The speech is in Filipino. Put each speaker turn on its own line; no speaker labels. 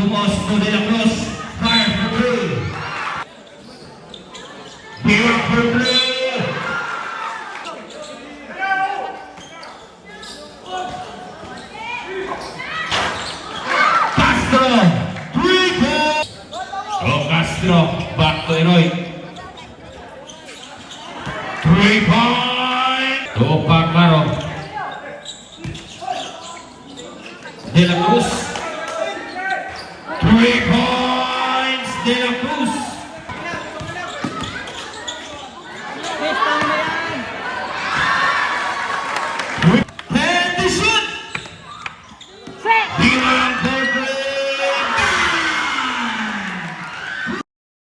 Lumos to De La Cruz. Fire for blue. Here for blue. Castro. 3 points. Oh, Castro. Back to Eroy. 3 points. Tupak Maro. De La Cruz. 3 points. De La Cruz. And the shoot.